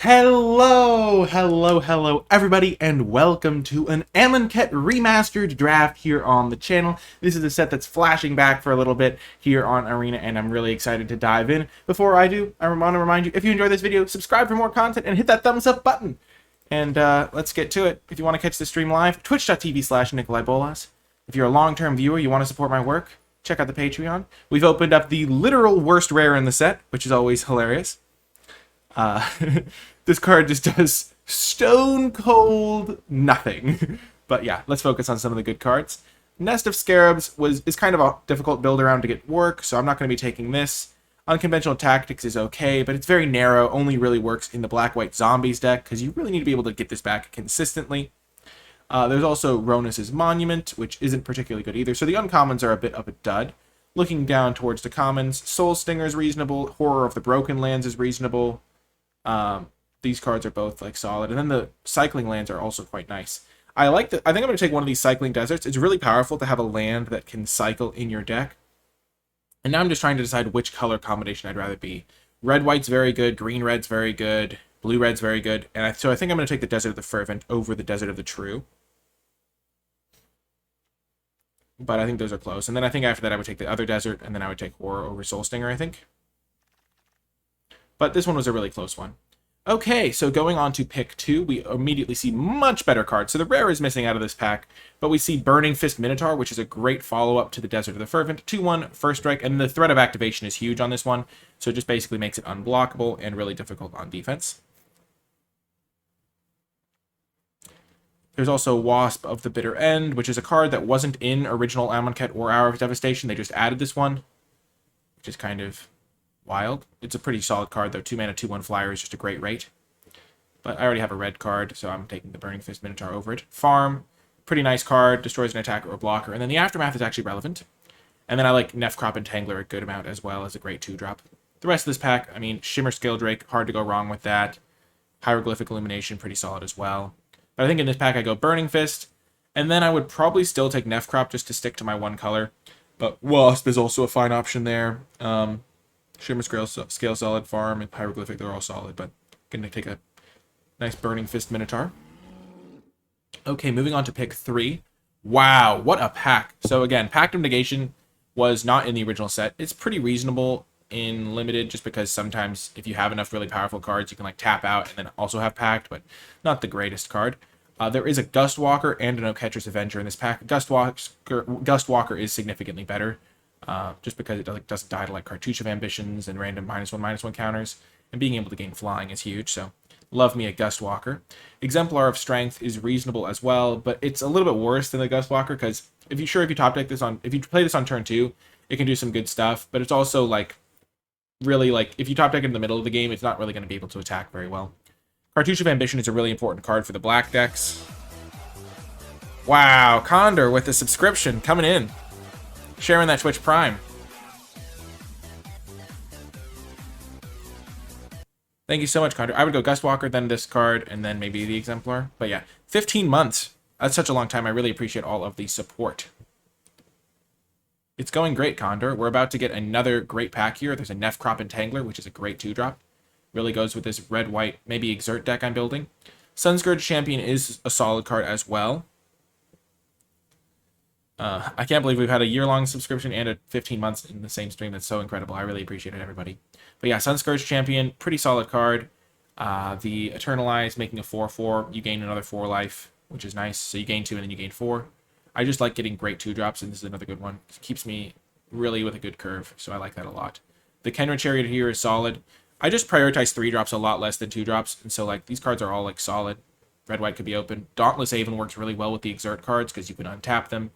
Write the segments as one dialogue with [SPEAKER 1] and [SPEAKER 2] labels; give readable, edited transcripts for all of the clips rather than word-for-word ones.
[SPEAKER 1] Hello, everybody, and welcome to an Amonkhet Remastered draft here on the channel. This is a set that's flashing back for a little bit here on Arena, and I'm really excited to dive in. Before I do, I want to remind you, if you enjoyed this video, subscribe for more content and hit that thumbs up button. And let's get to it. If you want to catch the stream live, twitch.tv/NicolaiBolas. If you're a long-term viewer, you want to support my work, check out the Patreon. We've opened up the literal worst rare in the set, which is always hilarious. This card just does stone cold nothing. But yeah, let's focus on some of the good cards. Nest of Scarabs is kind of a difficult build around to get work, so I'm not going to be taking this. Unconventional Tactics is okay, but it's very narrow, only really works in the black-white zombies deck, because you really need to be able to get this back consistently. There's also Ronus's Monument, which isn't particularly good either, so the uncommons are a bit of a dud. Looking down towards the commons, Soul Stinger is reasonable, Horror of the Broken Lands is reasonable. These cards are both like solid, and then the cycling lands are also quite nice. I think I'm going to take one of these cycling deserts. It's really powerful to have a land that can cycle in your deck. And now I'm just trying to decide which color combination I'd rather be. Red-white's very good, green-red's very good, blue-red's very good, and so I think I'm going to take the Desert of the Fervent over the Desert of the True. But I think those are close. And then I think after that I would take the other desert, and then I would take Horror over Soul Stinger, I think. But this one was a really close one. Okay, so going on to pick 2, we immediately see much better cards. So the rare is missing out of this pack, but we see Burning Fist Minotaur, which is a great follow-up to the Desert of the Fervent. 2/1, first strike, and the threat of activation is huge on this one, so it just basically makes it unblockable and really difficult on defense. There's also Wasp of the Bitter End, which is a card that wasn't in original Amonkhet or Hour of Devastation. They just added this one, which is kind of wild. It's a pretty solid card, though. 2-mana, 2/1 flyer is just a great rate. But I already have a red card, so I'm taking the Burning Fist Minotaur over it. Farm, pretty nice card, destroys an attacker or blocker. And then the Aftermath is actually relevant. And then I like Nefcrop Entangler a good amount as well as a great 2-drop. The rest of this pack, I mean, Shimmer Scale Drake, hard to go wrong with that. Hieroglyphic Illumination, pretty solid as well. But I think in this pack I go Burning Fist. And then I would probably still take Nefcrop just to stick to my one color. But Wasp is also a fine option there. Shimmer Scale Solid, Farm, and Hieroglyphic, they're all solid, but gonna take a nice Burning Fist Minotaur. Okay, moving on to pick 3. Wow, what a pack. So again, Pact of Negation was not in the original set. It's pretty reasonable in Limited, just because sometimes if you have enough really powerful cards, you can like tap out and then also have Pact, but not the greatest card. There is a Gustwalker and an Oketra's Avenger in this pack. Gustwalker is significantly better. Just because it doesn't die to like Cartouche of Ambitions and random -1/-1 counters, and being able to gain flying is huge, so love me a Gustwalker. Exemplar of Strength is reasonable as well, but it's a little bit worse than the Gustwalker, because if you top deck this on, if you play this on turn 2, it can do some good stuff, but it's also like, really like, if you top deck it in the middle of the game, it's not really going to be able to attack very well. Cartouche of Ambition is a really important card for the black decks. Wow, Condor with the subscription coming in. Sharing that Twitch Prime. Thank you so much, Condor. I would go Gustwalker, then this card, and then maybe the Exemplar. But yeah, 15 months. That's such a long time. I really appreciate all of the support. It's going great, Condor. We're about to get another great pack here. There's a Nefcrop Entangler, which is a great 2-drop. Really goes with this red-white, maybe Exert deck I'm building. Sunscourge Champion is a solid card as well. I can't believe we've had a year-long subscription and a 15 months in the same stream. That's so incredible. I really appreciate it, everybody. But yeah, Sunscourge Champion, pretty solid card. The Eternalize, making a 4/4. You gain another 4 life, which is nice. So you gain 2 and then you gain 4. I just like getting great 2-drops, and this is another good one. It keeps me really with a good curve, so I like that a lot. The Kenra Chariot here is solid. I just prioritize 3-drops a lot less than 2-drops, and so like these cards are all like solid. Red-white could be open. Dauntless Haven works really well with the Exert cards because you can untap them.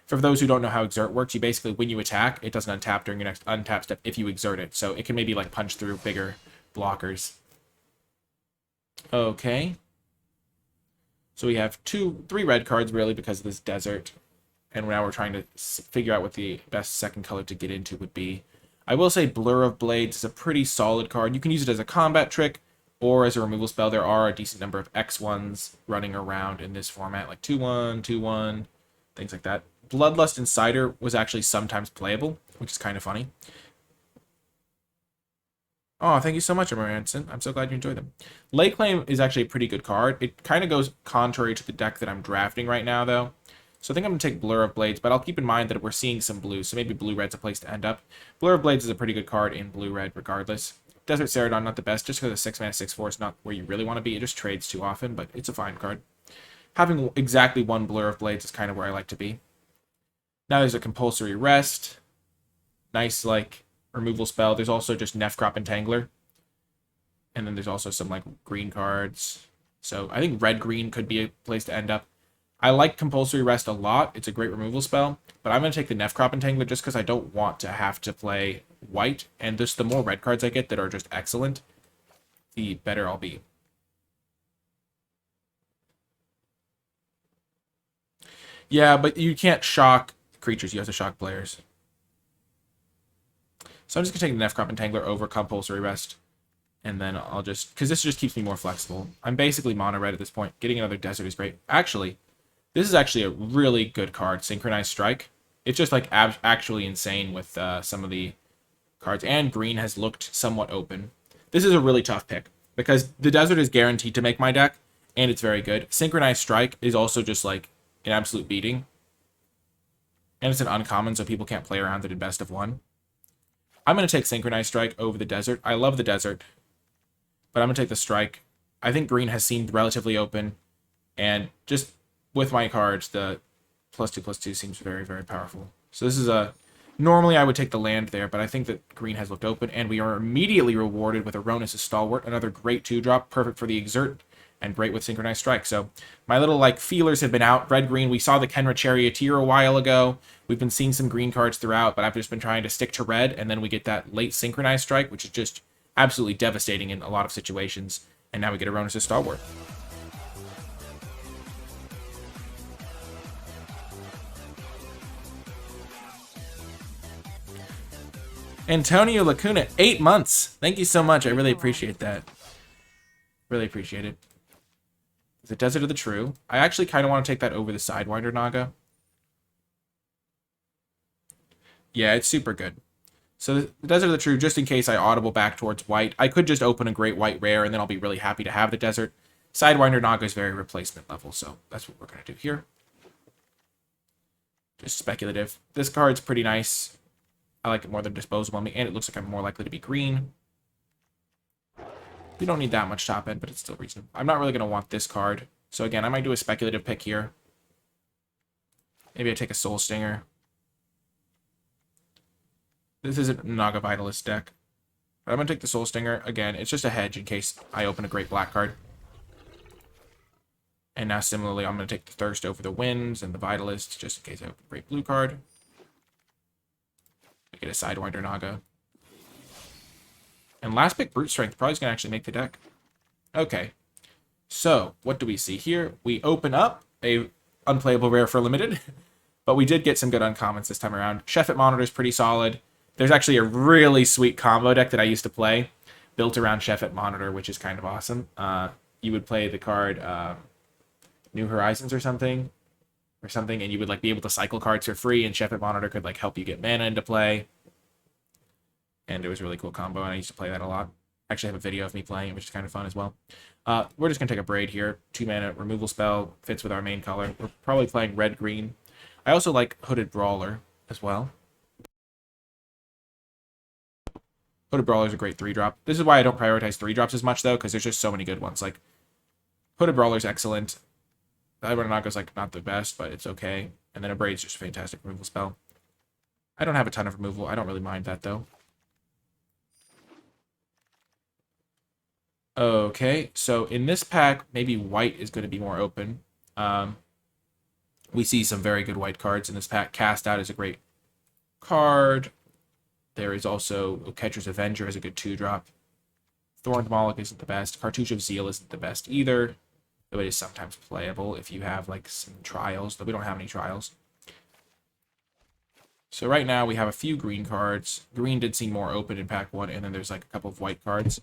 [SPEAKER 1] For those who don't know how Exert works, you basically, when you attack, it doesn't untap during your next untap step if you exert it. So it can maybe like punch through bigger blockers. Okay. So we have 3 red cards really because of this desert. And now we're trying to figure out what the best second color to get into would be. I will say Blur of Blades is a pretty solid card. You can use it as a combat trick or as a removal spell. There are a decent number of X1s running around in this format, like 2/1, 2/1, things like that. Bloodlust Insider was actually sometimes playable, which is kind of funny. Oh, thank you so much, Amaranson. I'm so glad you enjoyed them. Lake Claim is actually a pretty good card. It kind of goes contrary to the deck that I'm drafting right now, though. So I think I'm going to take Blur of Blades, but I'll keep in mind that we're seeing some blue, so maybe blue-red's a place to end up. Blur of Blades is a pretty good card in blue-red regardless. Desert Ceradon, not the best, just because the 6-mana 6/4 is not where you really want to be. It just trades too often, but it's a fine card. Having exactly one Blur of Blades is kind of where I like to be. Now there's a Compulsory Rest. Nice, like, removal spell. There's also just Nefcrop Entangler. And then there's also some, like, green cards. So I think red-green could be a place to end up. I like Compulsory Rest a lot. It's a great removal spell. But I'm going to take the Nefcrop Entangler just because I don't want to have to play white. And just the more red cards I get that are just excellent, the better I'll be. Yeah, but you can't shock creatures. You have to shock players. So I'm just going to take the Nefcrop Entangler over Compulsory Rest. And then I'll just... because this just keeps me more flexible. I'm basically mono red at this point. Getting another Desert is great. Actually, this is actually a really good card, Synchronized Strike. It's just like actually insane with some of the cards. And green has looked somewhat open. This is a really tough pick because the Desert is guaranteed to make my deck, and it's very good. Synchronized Strike is also just like an absolute beating. And it's an uncommon, so people can't play around it in best of one. I'm going to take Synchronized Strike over the Desert. I love the Desert, but I'm going to take the Strike. I think green has seemed relatively open, and just with my cards, the +2/+2 seems very, very powerful. So this is a... normally I would take the land there, but I think that green has looked open, and we are immediately rewarded with Aronis' Stalwart, another great 2-drop, perfect for the Exert, and great with Synchronized Strike. So my little, like, feelers have been out. Red-green, we saw the Kenra Charioteer a while ago. We've been seeing some green cards throughout, but I've just been trying to stick to red, and then we get that late Synchronized Strike, which is just absolutely devastating in a lot of situations. And now we get Aronis' Stalwart. Antonio Lacuna, 8 months. Thank you so much. I really appreciate that. Really appreciate it. The Desert of the True. I actually kind of want to take that over the Sidewinder Naga. Yeah, it's super good. So the Desert of the True, just in case I audible back towards white, I could just open a great white rare, and then I'll be really happy to have the Desert. Sidewinder Naga is very replacement level, so that's what we're going to do here. Just speculative. This card's pretty nice. I like it more than Disposable on me, and it looks like I'm more likely to be green. We don't need that much top end, but it's still reasonable. I'm not really going to want this card. So again, I might do a speculative pick here. Maybe I take a Soul Stinger. This isn't a Naga Vitalist deck. But I'm going to take the Soul Stinger. Again, it's just a hedge in case I open a great black card. And now similarly, I'm going to take the Thirst over the Winds and the Vitalist, just in case I open a great blue card. I get a Sidewinder Naga. And last pick, Brute Strength, probably is going to actually make the deck. Okay. So, what do we see here? We open up a unplayable rare for limited, but we did get some good uncommons this time around. Sheffet Monitor is pretty solid. There's actually a really sweet combo deck that I used to play, built around Sheffet Monitor, which is kind of awesome. You would play the card New Horizons or something, and you would like be able to cycle cards for free, and Sheffet Monitor could like help you get mana into play. And it was a really cool combo, and I used to play that a lot. I actually have a video of me playing it, which is kind of fun as well. We're just going to take a Braid here. 2-mana removal spell. Fits with our main color. We're probably playing red-green. I also like Hooded Brawler as well. Hooded Brawler is a great 3-drop. This is why I don't prioritize 3-drops as much, though, because there's just so many good ones. Like, Hooded Brawler is excellent. The Ironaga's like not the best, but it's okay. And then a Braid's just a fantastic removal spell. I don't have a ton of removal. I don't really mind that, though. Okay, so in this pack, maybe white is going to be more open. We see some very good white cards in this pack. Cast Out is a great card. There is also Catcher's Avenger is a good 2-drop. Thorned Moloch isn't the best. Cartouche of Zeal isn't the best either, though it is sometimes playable if you have like some trials, though we don't have any trials. So right now we have a few green cards. Green did seem more open in pack 1, and then there's like a couple of white cards.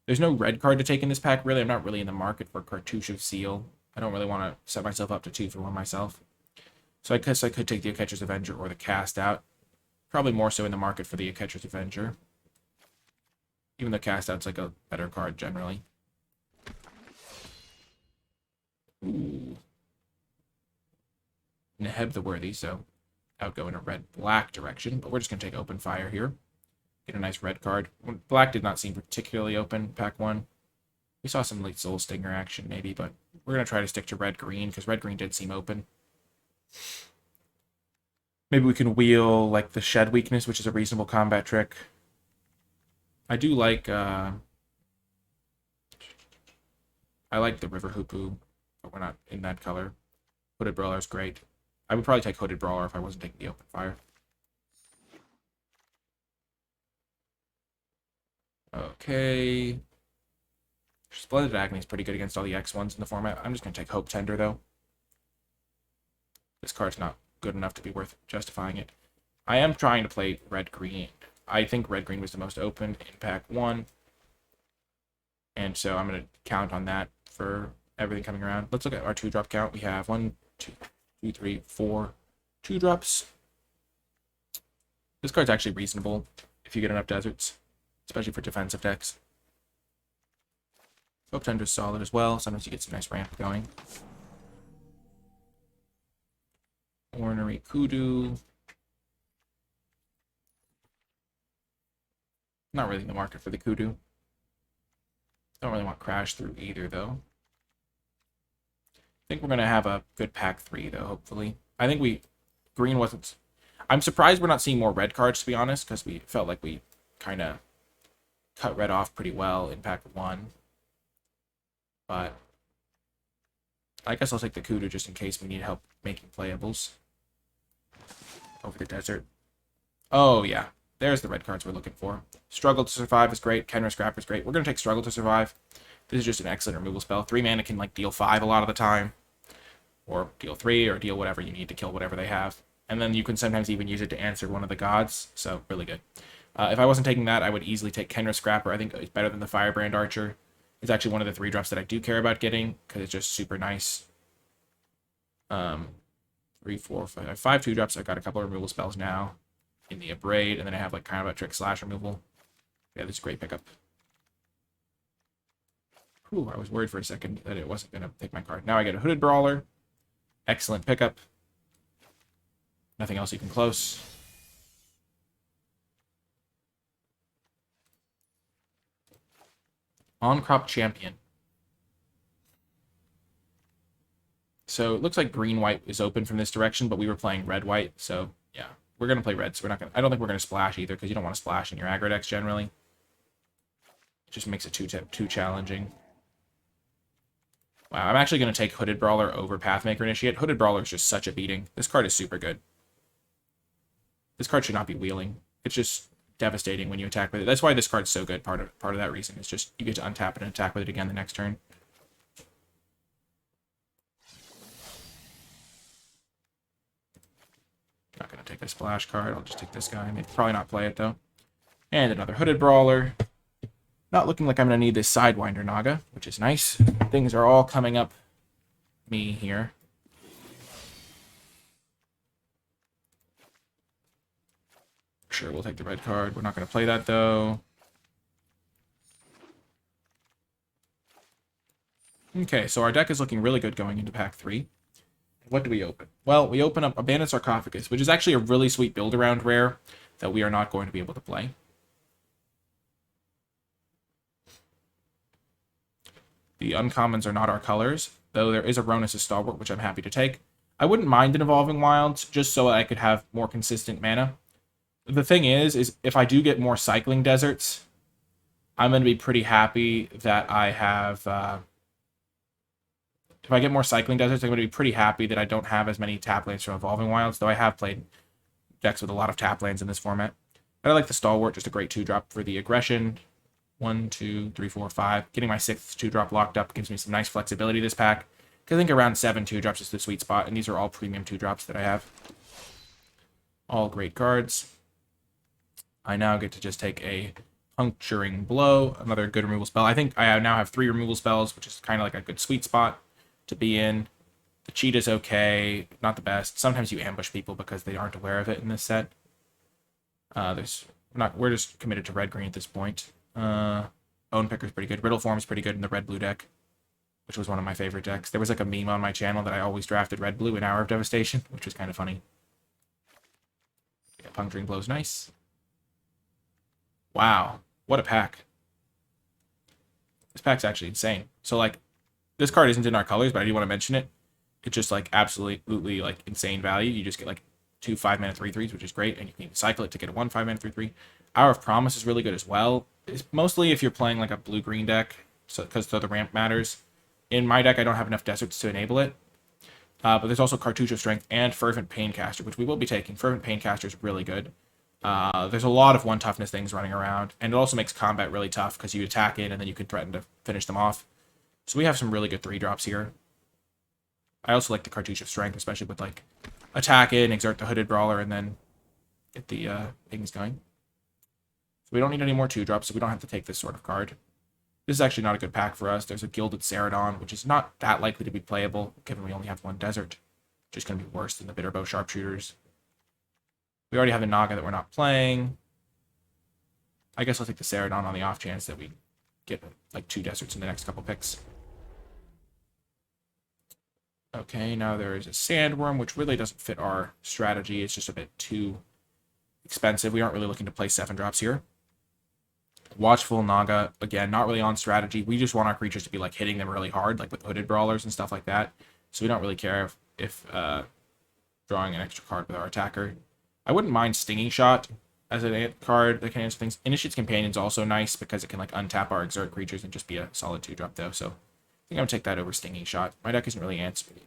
[SPEAKER 1] There's no red card to take in this pack, really. I'm not really in the market for Cartouche of Seal. I don't really want to set myself up to 2 for 1 myself. So I guess I could take the Catcher's Avenger or the Cast Out. Probably more so in the market for the Catcher's Avenger. Even though Cast Out's like a better card generally. Ooh. Neheb the Worthy, so I would go in a red-black direction, but we're just going to take Open Fire here. Get a nice red card. Black did not seem particularly open, pack 1. We saw some late Soul Stinger action, maybe, but we're going to try to stick to red-green, because red-green did seem open. Maybe we can wheel, like, the Shed Weakness, which is a reasonable combat trick. I do like, I like the River Hoopoe, but we're not in that color. Hooded Brawler is great. I would probably take Hooded Brawler if I wasn't taking the Open Fire. Okay. Splendid Agony is pretty good against all the X ones in the format. I'm just going to take Hope Tender, though. This card's not good enough to be worth justifying it. I am trying to play red-green. I think red-green was the most open in pack 1. And so I'm going to count on that for everything coming around. Let's look at our 2-drop count. We have 1, 2, 3, 4 2-drops. This card's actually reasonable if you get enough deserts, especially for defensive decks. Hope Tender's solid as well. Sometimes you get some nice ramp going. Ornery Kudu. Not really in the market for the Kudu. Don't really want Crash through either, though. I think we're going to have a good pack 3, though, hopefully. I think green wasn't... I'm surprised we're not seeing more red cards, to be honest, because we felt like we kind of cut red off pretty well in pack 1. But I guess I'll take the Kudu just in case we need help making playables over the desert. Oh, yeah. There's the red cards we're looking for. Struggle to Survive is great. Kenra Scrapper is great. We're going to take Struggle to Survive. This is just an excellent removal spell. 3 mana can like deal 5 a lot of the time. Or deal 3, or deal whatever you need to kill whatever they have. And then you can sometimes even use it to answer one of the gods. So, really good. If I wasn't taking that, I would easily take Kenra Scrapper. I think it's better than the Firebrand Archer. It's actually one of the 3 drops that I do care about getting, because it's just super nice. 3, 4, 5, 5 2-drops. I've got a couple of removal spells now in the Abrade, and then I have like kind of a trick slash removal. Yeah, this is a great pickup. Whew, I was worried for a second that it wasn't going to take my card. Now I get a Hooded Brawler. Excellent pickup. Nothing else even close. On-Crop Champion. So it looks like green-white is open from this direction, but we were playing red-white, so yeah. We're going to play red, so we're not going to... I don't think we're going to splash either, because you don't want to splash in your aggro decks generally. It just makes it too challenging. Wow, I'm actually going to take Hooded Brawler over Pathmaker Initiate. Hooded Brawler is just such a beating. This card is super good. This card should not be wheeling. It's just devastating when you attack with it. That's why this card's so good. Part of that reason is just you get to untap it and attack with it again the next turn. Not going to take a splash card. I'll just take this guy. Maybe probably not play it, though. And another Hooded Brawler. Not looking like I'm going to need this Sidewinder Naga, which is nice. Things are all coming up me here. Sure, we'll take the red card. We're not going to play that, though. Okay, so our deck is looking really good going into pack 3. What do we open? Well, we open up Abandoned Sarcophagus, which is actually a really sweet build-around rare that we are not going to be able to play. The uncommons are not our colors, though there is a Ronus' Stalwart, which I'm happy to take. I wouldn't mind an Evolving Wilds, just so I could have more consistent mana. The thing is if I do get more Cycling Deserts, I'm going to be pretty happy that I have... if I get more Cycling Deserts, I'm going to be pretty happy that I don't have as many tap lands from Evolving Wilds, though I have played decks with a lot of tap lands in this format. But I like the Stalwart, just a great 2-drop for the aggression. 1, 2, 3, 4, 5. Getting my 6th 2-drop locked up gives me some nice flexibility this pack. Because I think around 7 2-drops is the sweet spot, and these are all premium 2-drops that I have. All great cards. I now get to just take a Puncturing Blow, another good removal spell. I think I now have 3 removal spells, which is kind of like a good sweet spot to be in. The cheat is okay, not the best. Sometimes you ambush people because they aren't aware of it in this set. We're just committed to red-green at this point. Bone Picker's pretty good. Riddle Form's pretty good in the red-blue deck, which was one of my favorite decks. There was like a meme on my channel that I always drafted red-blue in Hour of Devastation, which was kind of funny. Yeah, Puncturing Blow's nice. Wow, what a pack. This pack's actually insane. So, like, this card isn't in our colors, but I do want to mention it. It's just, like, absolutely, like, insane value. You just get, like, 2 5-mana 3/3s, which is great, and you can even cycle it to get a 1 5-mana 3/3. Hour of Promise is really good as well. It's mostly if you're playing, like, a blue-green deck, so because the ramp matters. In my deck, I don't have enough deserts to enable it. But there's also Cartouche of Strength and Fervent Paincaster, which we will be taking. Fervent Paincaster is really good. There's a lot of 1 toughness things running around, and it also makes combat really tough because you attack it and then you can threaten to finish them off. So we have some really good 3-drops here. I also like the Cartouche of Strength, especially with like attack it and exert the Hooded Brawler and then get the things going. So we don't need any more 2-drops, so we don't have to take this sort of card. This is actually not a good pack for us. There's a Gilded Ceradon, which is not that likely to be playable, given we only have 1 desert. Just going to be worse than the Bitterbow Sharpshooters. We already have a Naga that we're not playing. I guess I'll take the Ceradon on the off chance that we get like 2 deserts in the next couple picks. Okay, now there is a Sandworm, which really doesn't fit our strategy. It's just a bit too expensive. We aren't really looking to play 7-drops here. Watchful Naga, again, not really on strategy. We just want our creatures to be like hitting them really hard, like with Hooded Brawlers and stuff like that. So we don't really care if drawing an extra card with our attacker. I wouldn't mind Stinging Shot as a card that can answer things. Initiate's Companion's also nice because it can like untap our Exert creatures and just be a solid 2-drop though. So I think I'm going to take that over Stinging Shot. My deck isn't really answering.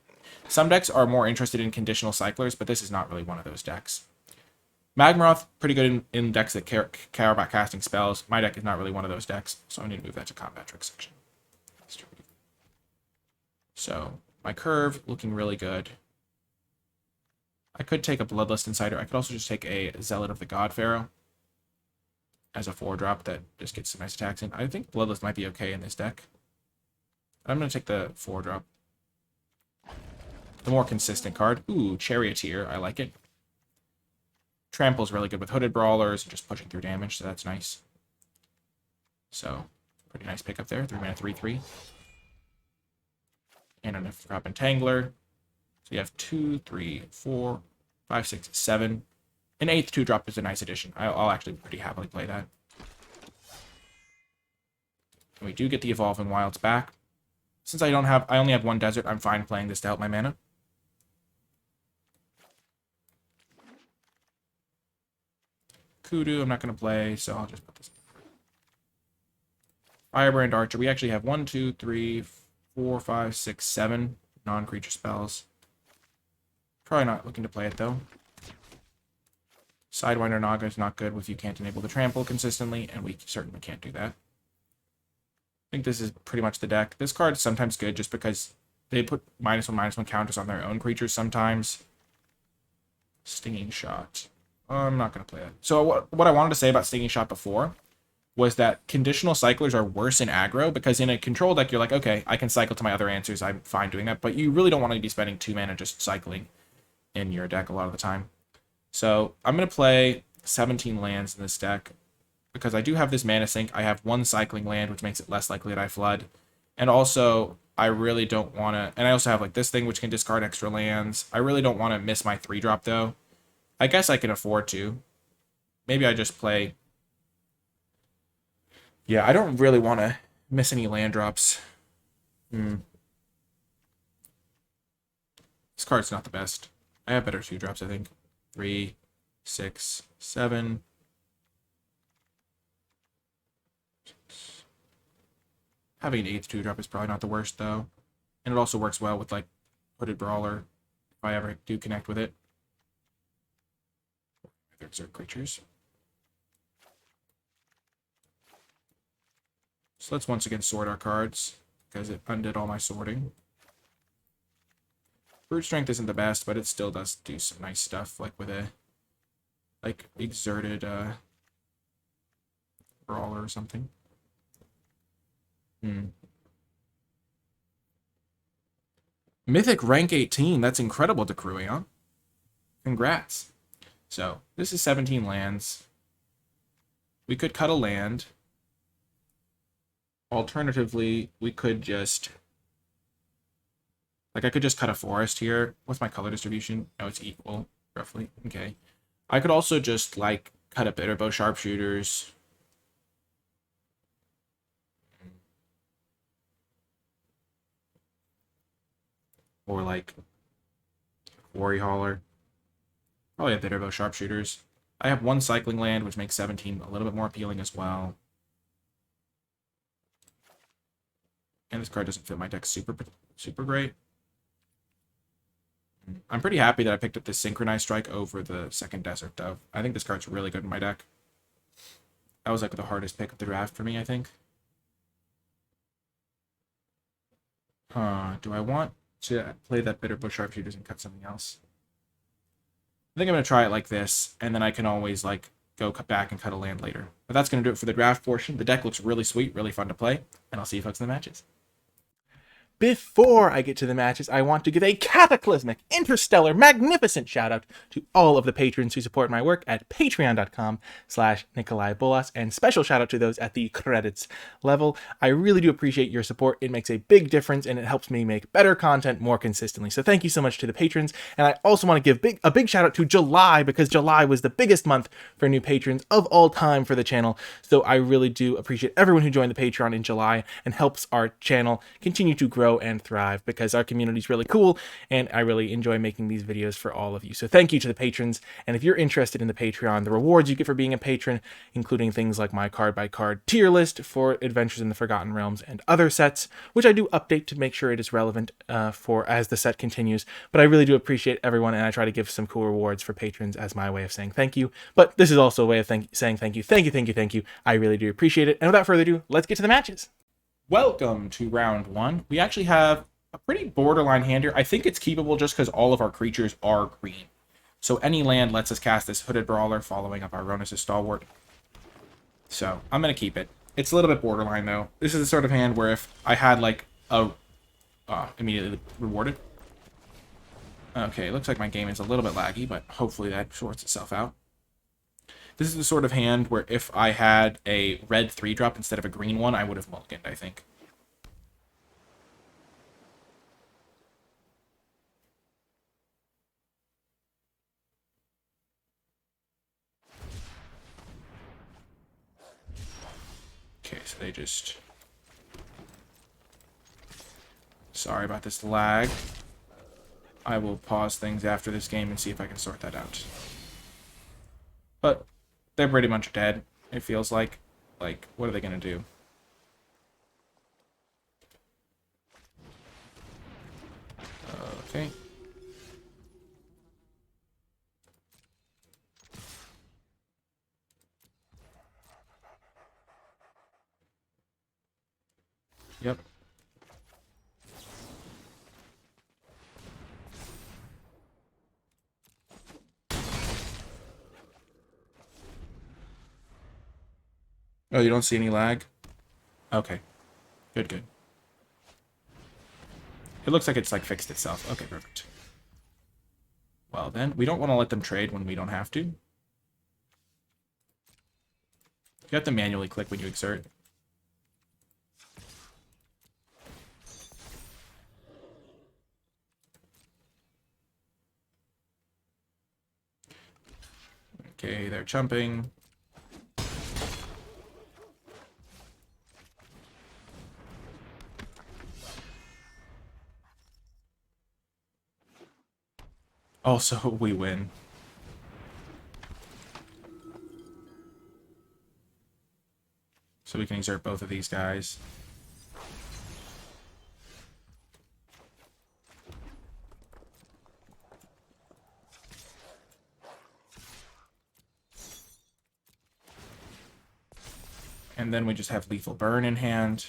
[SPEAKER 1] Some decks are more interested in conditional cyclers, but this is not really one of those decks. Magmaroth, pretty good in decks that care about casting spells. My deck is not really one of those decks, so I need to move that to Combat Trick section. So my curve looking really good. I could take a Bloodlust Insider. I could also just take a Zealot of the God Pharaoh as a 4-drop that just gets some nice attacks in. I think Bloodlust might be okay in this deck. I'm going to take the 4-drop. The more consistent card. Ooh, Charioteer. I like it. Trample's really good with Hooded Brawlers and just pushing through damage, so that's nice. So, pretty nice pickup there. 3-mana 3/3. And a drop Entangler. So you have 2, 3, 4, 5, 6, 7. An 8th 2-drop is a nice addition. I'll actually pretty happily play that. And we do get the Evolving Wilds back. Since I only have 1 desert, I'm fine playing this to help my mana. Kudu, I'm not going to play, so I'll just put this. Firebrand Archer. We actually have 1, 2, 3, 4, 5, 6, 7 non-creature spells. Probably not looking to play it, though. Sidewinder Naga is not good if you can't enable the trample consistently, and we certainly can't do that. I think this is pretty much the deck. This card is sometimes good just because they put -1/-1 counters on their own creatures sometimes. Stinging Shot. I'm not going to play it. So what I wanted to say about Stinging Shot before was that conditional cyclers are worse in aggro because in a control deck, you're like, okay, I can cycle to my other answers. I'm fine doing that. But you really don't want to be spending 2 mana just cycling in your deck a lot of the time. So I'm going to play 17 lands in this deck because I do have this mana sink. I have 1 cycling land, which makes it less likely that I flood. And also, I really don't want to... And I also have like this thing, which can discard extra lands. I really don't want to miss my 3-drop, though. I guess I can afford to. Maybe I just play... Yeah, I don't really want to miss any land drops. This card's not the best. I have better 2-drops, I think. 3, 6, 7. Having an 8th 2-drop is probably not the worst, though. And it also works well with, like, Hooded Brawler, if I ever do connect with it. Exert creatures. So let's once again sort our cards, because it undid all my sorting. Brute Strength isn't the best, but it still does do some nice stuff, like with a exerted brawler or something. Mythic rank 18. That's incredible, Decruion. Congrats. So, this is 17 lands. We could cut a land. Alternatively, we could just... Like, I could just cut a forest here. What's my color distribution? Oh, it's equal, roughly. Okay. I could also just, like, cut a Bitterbow Sharpshooters. Or, like, Quarry Hauler. Probably a Bitterbow Sharpshooters. I have one cycling land, which makes 17 a little bit more appealing as well. And this card doesn't fit my deck super great. I'm pretty happy that I picked up this Synchronized Strike over the second Desert Dove. I think this card's really good in my deck. That was like the hardest pick of the draft for me, I think. Do I want to play that Bitterbow Sharpshooters and cut something else? I think I'm going to try it like this, and then I can always like go back and cut a land later. But that's going to do it for the draft portion. The deck looks really sweet, really fun to play, and I'll see you folks in the matches. Before I get to the matches, I want to give a cataclysmic, interstellar, magnificent shout out to all of the patrons who support my work at patreon.com/NicolaiBolas, and special shout out to those at the credits level. I really do appreciate your support. It makes a big difference and it helps me make better content more consistently. So thank you so much to the patrons. And I also want to give a big shout out to July, because July was the biggest month for new patrons of all time for the channel. So I really do appreciate everyone who joined the Patreon in July and helps our channel continue to grow and thrive, because our community is really cool and I really enjoy making these videos for all of you. So thank you to the patrons. And if you're interested in the Patreon, the rewards you get for being a patron, including things like my card by card tier list for Adventures in the Forgotten Realms and other sets, which I do update to make sure it is relevant for as the set continues. But I really do appreciate everyone, and I try to give some cool rewards for patrons as my way of saying thank you. But this is also a way of saying thank you. Thank you. I really do appreciate it. And without further ado, let's get to the matches. Welcome to round one. We actually have a pretty borderline hand here. I think it's keepable just because all of our creatures are green. So any land lets us cast this Hooded Brawler following up our Ronus' Stalwart. So I'm going to keep it. It's a little bit borderline though. This is the sort of hand where if I had like a... immediately rewarded. Okay, it looks like my game is a little bit laggy, but hopefully that sorts itself out. This is the sort of hand where if I had a red 3-drop instead of a green one, I would have mulliganed, I think. Okay, so they just... Sorry about this lag. I will pause things after this game and see if I can sort that out. But they're pretty much dead, it feels like. Like, what are they going to do? Okay. Yep. Oh, you don't see any lag? Okay. Good. It looks like it's, like, fixed itself. Okay, perfect. Well, then, we don't want to let them trade when we don't have to. You have to manually click when you exert. Okay, they're chumping. Also, we win. So we can exert both of these guys. And then we just have Lethal Burn in hand.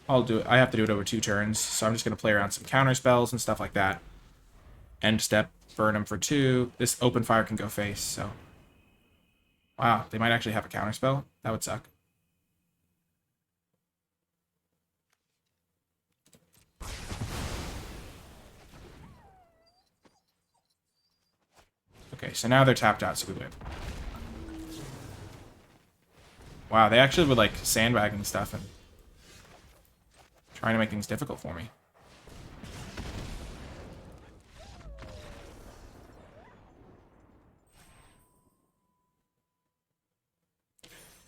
[SPEAKER 1] I'll do it. I have to do it over 2 turns, so I'm just going to play around some counter spells and stuff like that. End step, burn them for 2. This open fire can go face, so... Wow, they might actually have a counter spell. That would suck. Okay, so now they're tapped out, so we win. Wow, they actually were like sandbagging stuff and trying to make things difficult for me.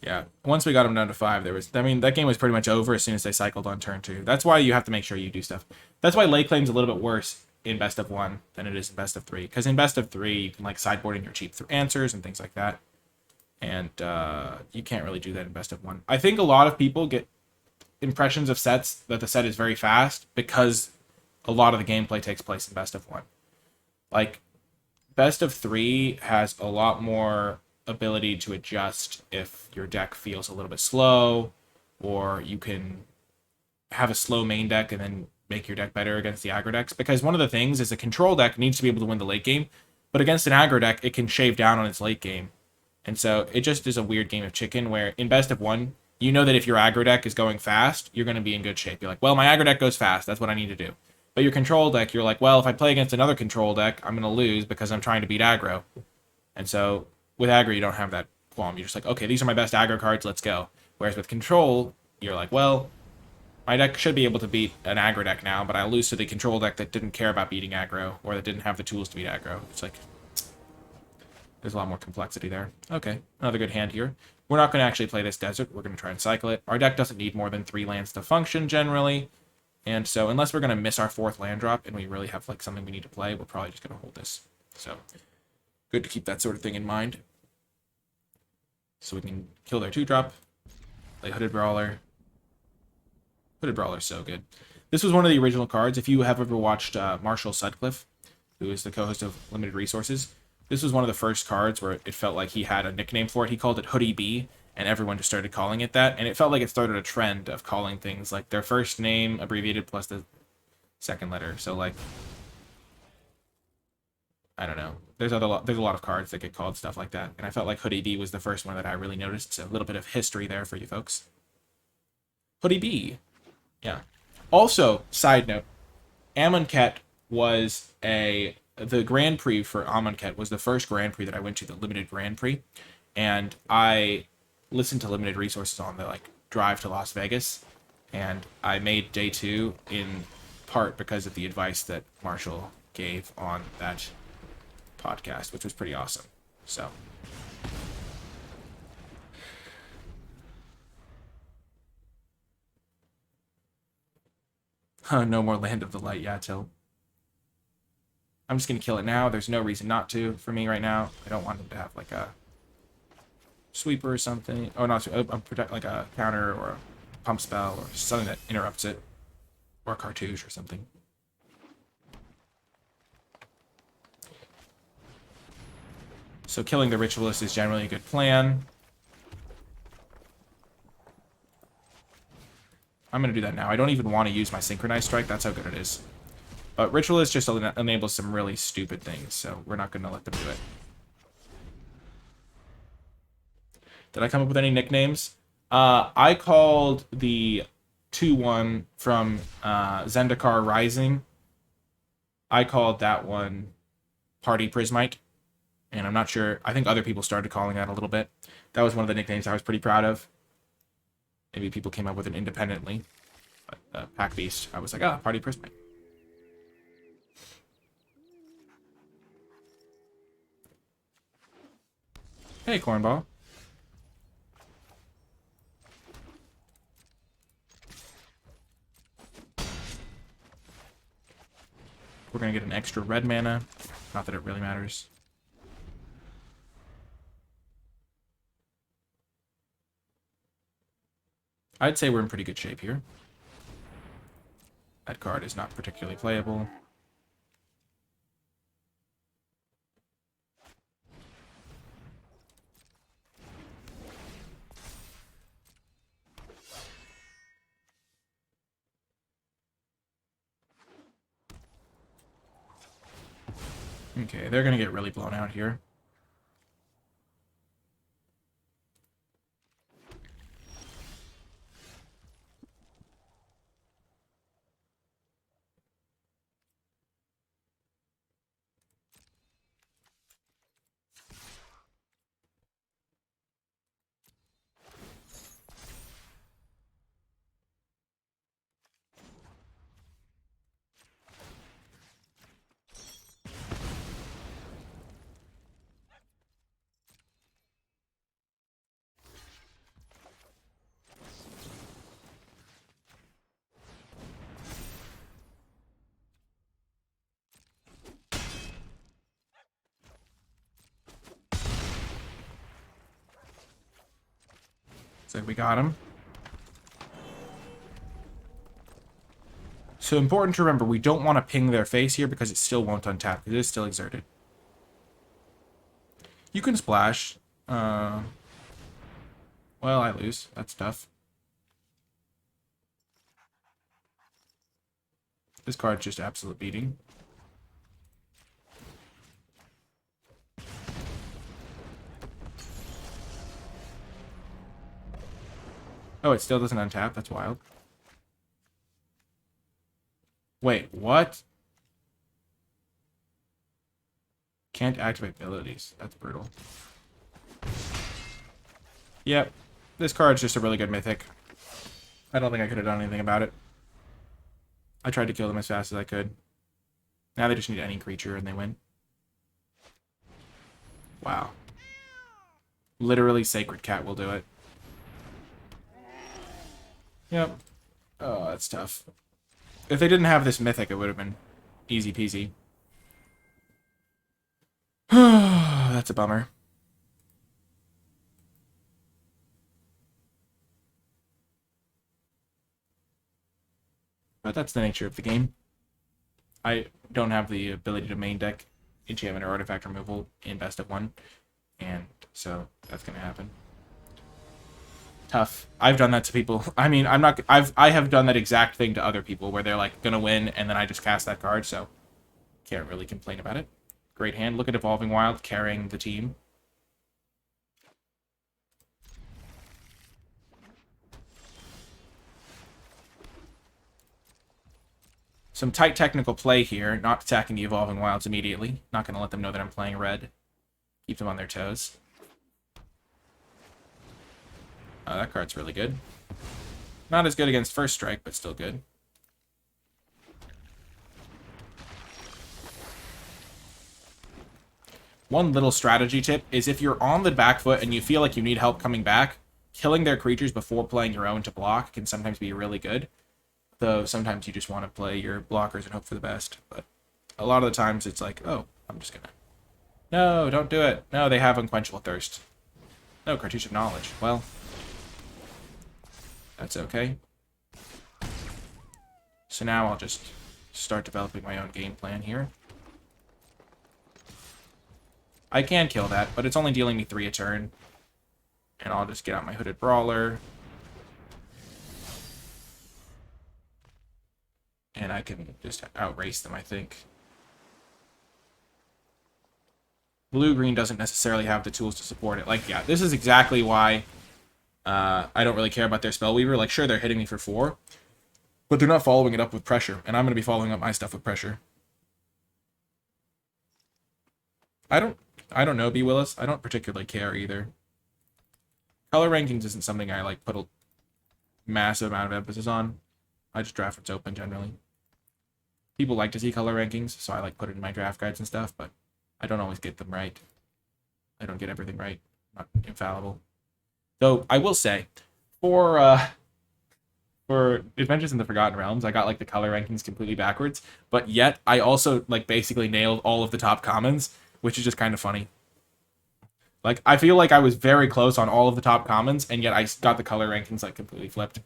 [SPEAKER 1] Yeah, once we got them down to 5, there was, I mean, that game was pretty much over as soon as they cycled on turn 2. That's why you have to make sure you do stuff. That's why late claim's a little bit worse in best of 1 than it is in best of 3. Because in best of 3, you can like sideboard in your cheap answers and things like that. And you can't really do that in best of 1. I think a lot of people get impressions of sets that the set is very fast because a lot of the gameplay takes place in best of 1. Like, best of 3 has a lot more ability to adjust if your deck feels a little bit slow, or you can have a slow main deck and then make your deck better against the aggro decks. Because one of the things is a control deck needs to be able to win the late game, but against an aggro deck, it can shave down on its late game. And so it just is a weird game of chicken where in best of 1, you know that if your aggro deck is going fast, you're going to be in good shape. You're like, well, my aggro deck goes fast. That's what I need to do. But your control deck, you're like, well, if I play against another control deck, I'm going to lose because I'm trying to beat aggro. And so with aggro, you don't have that qualm. You're just like, okay, these are my best aggro cards. Let's go. Whereas with control, you're like, well, my deck should be able to beat an aggro deck now, but I lose to the control deck that didn't care about beating aggro or that didn't have the tools to beat aggro. It's like, there's a lot more complexity there. Okay, another good hand here. We're not going to actually play this desert. We're going to try and cycle it. Our deck doesn't need more than 3 lands to function generally. And so unless we're going to miss our 4th land drop and we really have like something we need to play, we're probably just going to hold this. So good to keep that sort of thing in mind. So we can kill their 2-drop, play Hooded Brawler. Hooded Brawler's so good. This was one of the original cards. If you have ever watched Marshall Sutcliffe, who is the co-host of Limited Resources, this was one of the first cards where it felt like he had a nickname for it. He called it Hoodie B, and everyone just started calling it that. And it felt like it started a trend of calling things like their first name abbreviated plus the second letter. So like, I don't know. There's a lot of cards that get called stuff like that, and I felt like Hoodie B was the first one that I really noticed. So a little bit of history there for you folks. Hoodie B, yeah. Also, side note, Amonkhet was the Grand Prix for Amonkhet was the first Grand Prix that I went to, the Limited Grand Prix, and I listened to Limited Resources on the like drive to Las Vegas, and I made day 2 in part because of the advice that Marshall gave on that podcast, which was pretty awesome. So no more Land of the Light, yeah, Till. I'm just gonna kill it now. There's no reason not to for me right now. I don't want him to have like a sweeper or something. Oh, not protect like a counter or a pump spell or something that interrupts it, or a cartouche or something. So killing the Ritualist is generally a good plan. I'm going to do that now. I don't even want to use my Synchronized Strike. That's how good it is. But Ritualist just enables some really stupid things, so we're not going to let them do it. Did I come up with any nicknames? I called the 2-1 from Zendikar Rising. I called that one Party Prismite. And I'm not sure. I think other people started calling that a little bit. That was one of the nicknames I was pretty proud of. Maybe people came up with it independently. But Pack Beast, I was like, Party Prismite. Hey, Cornball. We're going to get an extra red mana. Not that it really matters. I'd say we're in pretty good shape here. That card is not particularly playable. Okay, they're going to get really blown out here. So we got him. So important to remember, we don't want to ping their face here because it still won't untap. It is still exerted. You can splash. Well, I lose. That's tough. This card's just absolute beating. Oh, it still doesn't untap? That's wild. Wait, what? Can't activate abilities. That's brutal. Yep. This card's just a really good mythic. I don't think I could have done anything about it. I tried to kill them as fast as I could. Now they just need any creature and they win. Wow. Literally Sacred Cat will do it. Yep. Oh, that's tough. If they didn't have this mythic, it would have been easy peasy. That's a bummer. But that's the nature of the game. I don't have the ability to main deck enchantment or artifact removal in best of one, and so that's gonna happen. Tough. I've done that to people. I mean, I have done that exact thing to other people where they're like gonna win and then I just cast that card, so can't really complain about it. Great hand. Look at Evolving Wild carrying the team. Some tight technical play here, not attacking the Evolving Wilds immediately. Not going to let them know that I'm playing red. Keep them on their toes. Oh, that card's really good. Not as good against First Strike, but still good. One little strategy tip is if you're on the back foot and you feel like you need help coming back, killing their creatures before playing your own to block can sometimes be really good. Though sometimes you just want to play your blockers and hope for the best. But a lot of the times it's like, oh, I'm just gonna... No, don't do it. No, they have Unquenchable Thirst. No, Cartouche of Knowledge. Well, that's okay. So now I'll just start developing my own game plan here. I can kill that, but it's only dealing me 3 a turn. And I'll just get out my Hooded Brawler. And I can just outrace them, I think. Blue-green doesn't necessarily have the tools to support it. Like, yeah, this is exactly why I don't really care about their Spellweaver. Like, sure, they're hitting me for 4, but they're not following it up with pressure. And I'm going to be following up my stuff with pressure. I don't know, B. Willis. I don't particularly care either. Color rankings isn't something I, like, put a massive amount of emphasis on. I just draft what's open, generally. People like to see color rankings, so I like put it in my draft guides and stuff, but I don't always get them right. I don't get everything right. I'm not infallible. Though, I will say, for Adventures in the Forgotten Realms, I got, like, the color rankings completely backwards, but yet I also, like, basically nailed all of the top commons, which is just kind of funny. Like, I feel like I was very close on all of the top commons, and yet I got the color rankings, like, completely flipped.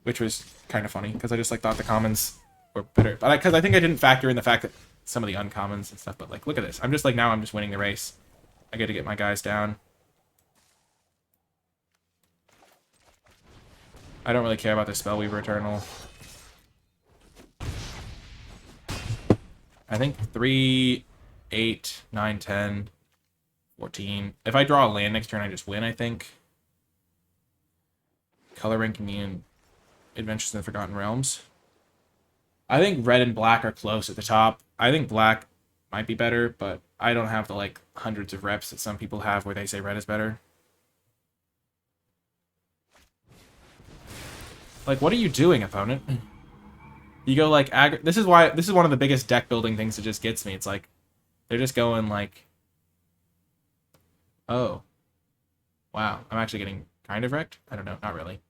[SPEAKER 1] Which was kind of funny, because I just, like, thought the commons were better. But because I think I didn't factor in the fact that some of the uncommons and stuff, but, like, look at this. I'm just, like, now I'm just winning the race. I get to get my guys down. I don't really care about the Spellweaver Eternal. I think 3, 8, 9, 10, 14. If I draw a land next turn, I just win, I think. Color ranking me in Adventures in the Forgotten Realms. I think red and black are close at the top. I think black might be better, but I don't have the, like, hundreds of reps that some people have where they say red is better. Like, what are you doing, opponent? You go, like, this is one of the biggest deck building things that just gets me. It's like, they're just going, like, oh. Wow, I'm actually getting kind of wrecked? I don't know, not really.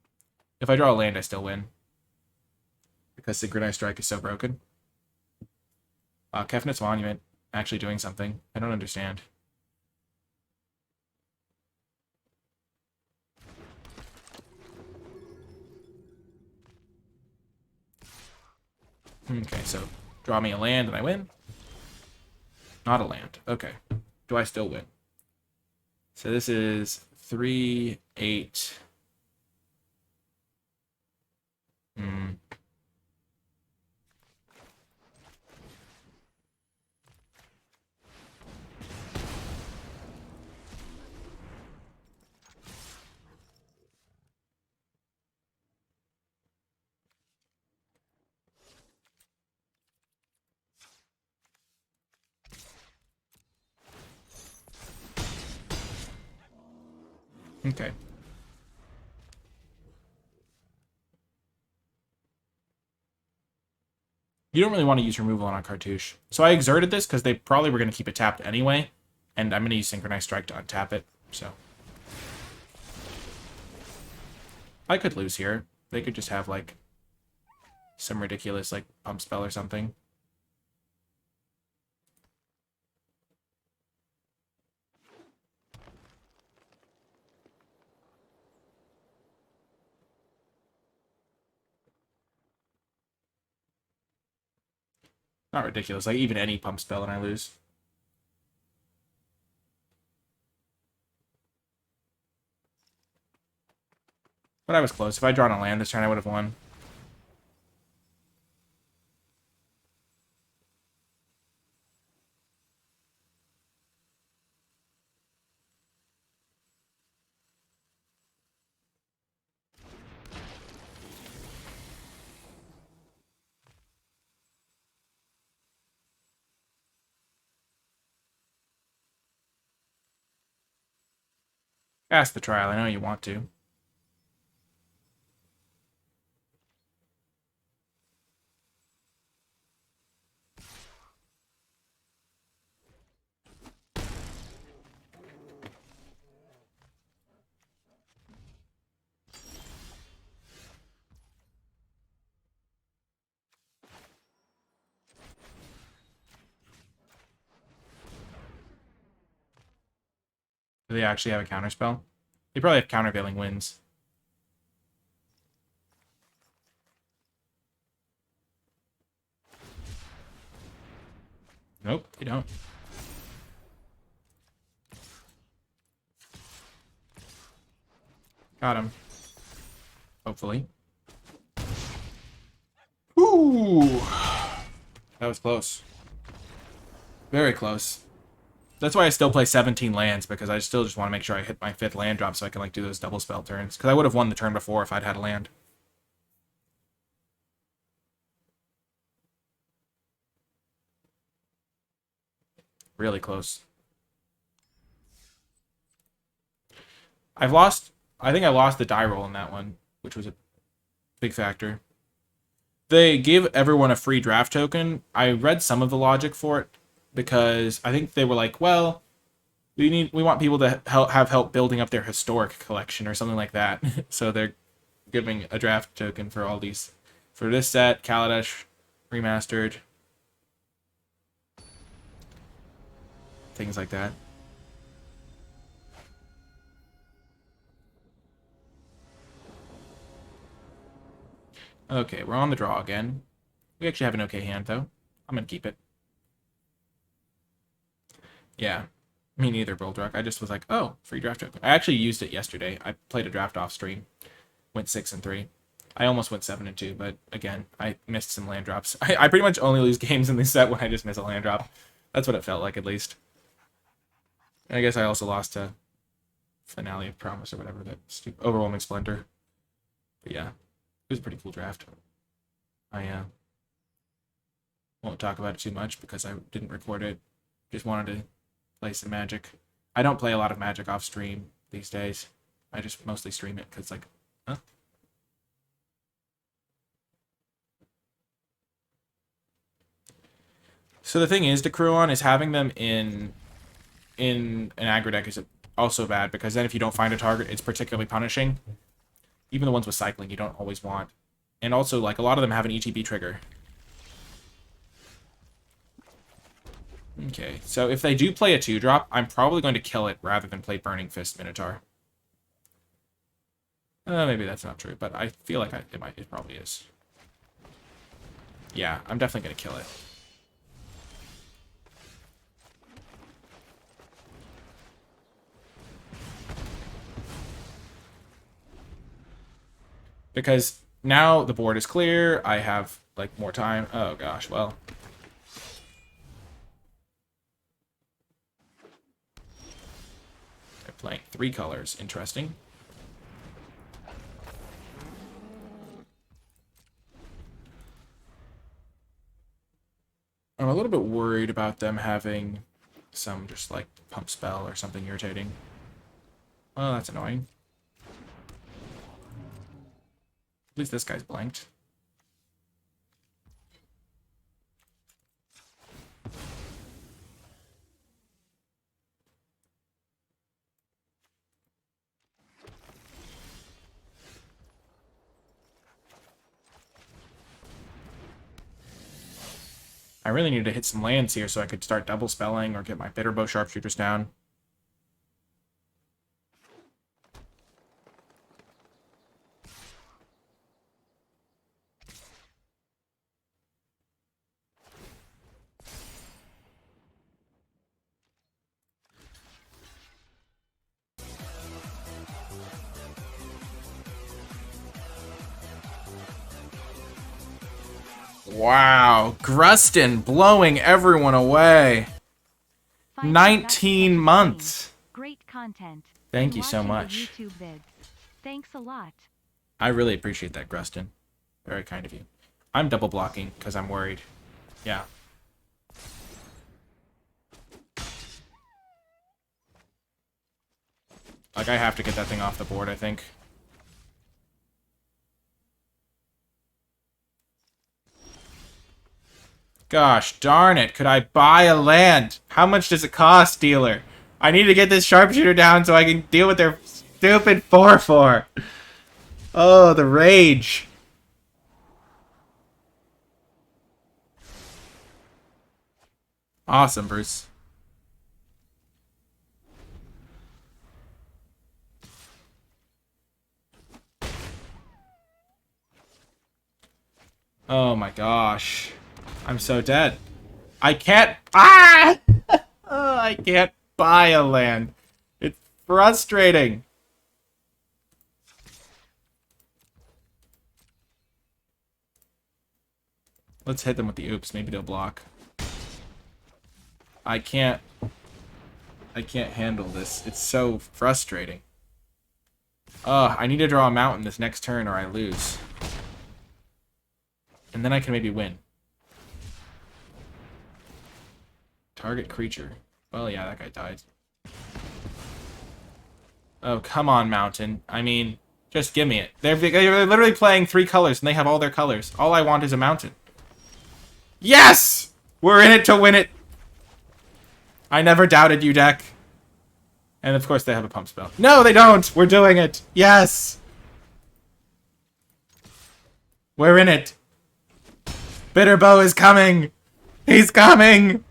[SPEAKER 1] If I draw a land, I still win. Because Synchronized Strike is so broken. Kefnit's Monument actually doing something. I don't understand. Okay, so draw me a land and I win. Not a land. Okay. Do I still win? So this is 3, 8. Hmm. Okay. You don't really want to use removal on a cartouche. So I exerted this because they probably were going to keep it tapped anyway. And I'm going to use Synchronized Strike to untap it. So I could lose here. They could just have, like, some ridiculous, like, pump spell or something. Not ridiculous. Like, even any pump spell and I lose. But I was close. If I'd drawn a land this turn, I would have won. Ask the trial. I know you want to. Do they actually have a counterspell? They probably have countervailing winds. Nope, they don't. Got him. Hopefully. Ooh! That was close. Very close. That's why I still play 17 lands, because I still just want to make sure I hit my 5th land drop so I can, like, do those double spell turns. Because I would have won the turn before if I'd had a land. Really close. I think I lost the die roll in that one, which was a big factor. They gave everyone a free draft token. I read some of the logic for it, because I think they were like, well, we want people to have help building up their historic collection or something like that. So they're giving a draft token for all these, for this set, Kaladesh Remastered, things like that. Okay, we're on the draw again. We actually have an okay hand, though. I'm going to keep it. Yeah, me neither, Boldrock. I just was like, oh, free draft token. I actually used it yesterday. I played a draft off stream. Went 6-3. I almost went 7-2, but again, I missed some land drops. I pretty much only lose games in this set when I just miss a land drop. That's what it felt like, at least. And I guess I also lost to Finale of Promise or whatever, that stupid Overwhelming Splendor. But yeah, it was a pretty cool draft. I won't talk about it too much because I didn't record it. Just wanted to play some Magic. I don't play a lot of Magic off stream these days. I just mostly stream it because, like, huh? So the thing is, Decruon is having them in an aggro deck is also bad, because then if you don't find a target, it's particularly punishing. Even the ones with cycling you don't always want. And also, like, a lot of them have an ETB trigger. Okay, so if they do play a 2-drop, I'm probably going to kill it rather than play Burning Fist Minotaur. Maybe that's not true, but I feel like it probably is. Yeah, I'm definitely going to kill it. Because now the board is clear. I have, like, more time. Oh, gosh, well. They're playing 3 colors. Interesting. I'm a little bit worried about them having some just, like, pump spell or something irritating. Oh, that's annoying. At least this guy's blanked. I really need to hit some lands here so I could start double spelling or get my Bitterbow sharpshooters down. Wow, Grustin blowing everyone away. 19 months.
[SPEAKER 2] Great content.
[SPEAKER 1] Thank you so much.
[SPEAKER 2] YouTube vids. Thanks a lot.
[SPEAKER 1] I really appreciate that, Grustin. Very kind of you. I'm double blocking because I'm worried. Yeah. Like, I have to get that thing off the board, I think. Gosh darn it, could I buy a land? How much does it cost, dealer? I need to get this sharpshooter down so I can deal with their stupid 4/4. Oh, the rage. Awesome, Bruce. Oh my gosh. I'm so dead. I can't... Ah! Oh, I can't buy a land. It's frustrating. Let's hit them with the oops. Maybe they'll block. I can't handle this. It's so frustrating. I need to draw a mountain this next turn or I lose. And then I can maybe win. Target creature. Well, yeah, that guy died. Oh, come on, mountain. I mean, just give me it. They're literally playing 3 colors, and they have all their colors. All I want is a mountain. Yes! We're in it to win it! I never doubted you, deck. And of course they have a pump spell. No, they don't! We're doing it! Yes! We're in it. Bitterbow is coming! He's coming!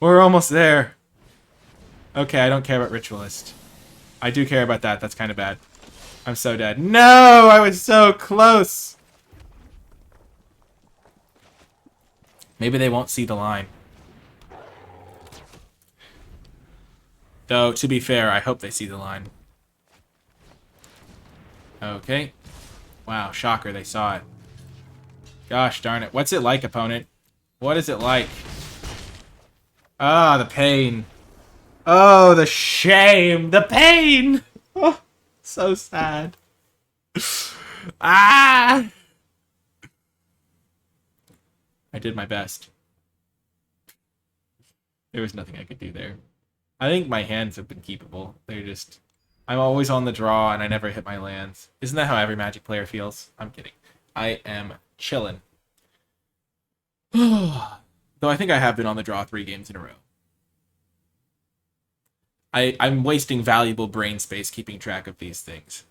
[SPEAKER 1] We're almost there. Okay, I don't care about Ritualist. I do care about that. That's kind of bad. I'm so dead. No! I was so close! Maybe they won't see the line. Though, to be fair, I hope they see the line. Okay. Wow, shocker, they saw it. Gosh darn it. What's it like, opponent? What is it like? Ah, the pain. Oh, the shame. The pain. Oh, so sad. Ah! I did my best. There was nothing I could do there. I think my hands have been keepable. They're just... I'm always on the draw and I never hit my lands. Isn't that how every Magic player feels? I'm kidding. I am chillin'. Though I think I have been on the draw 3 games in a row. I'm wasting valuable brain space keeping track of these things.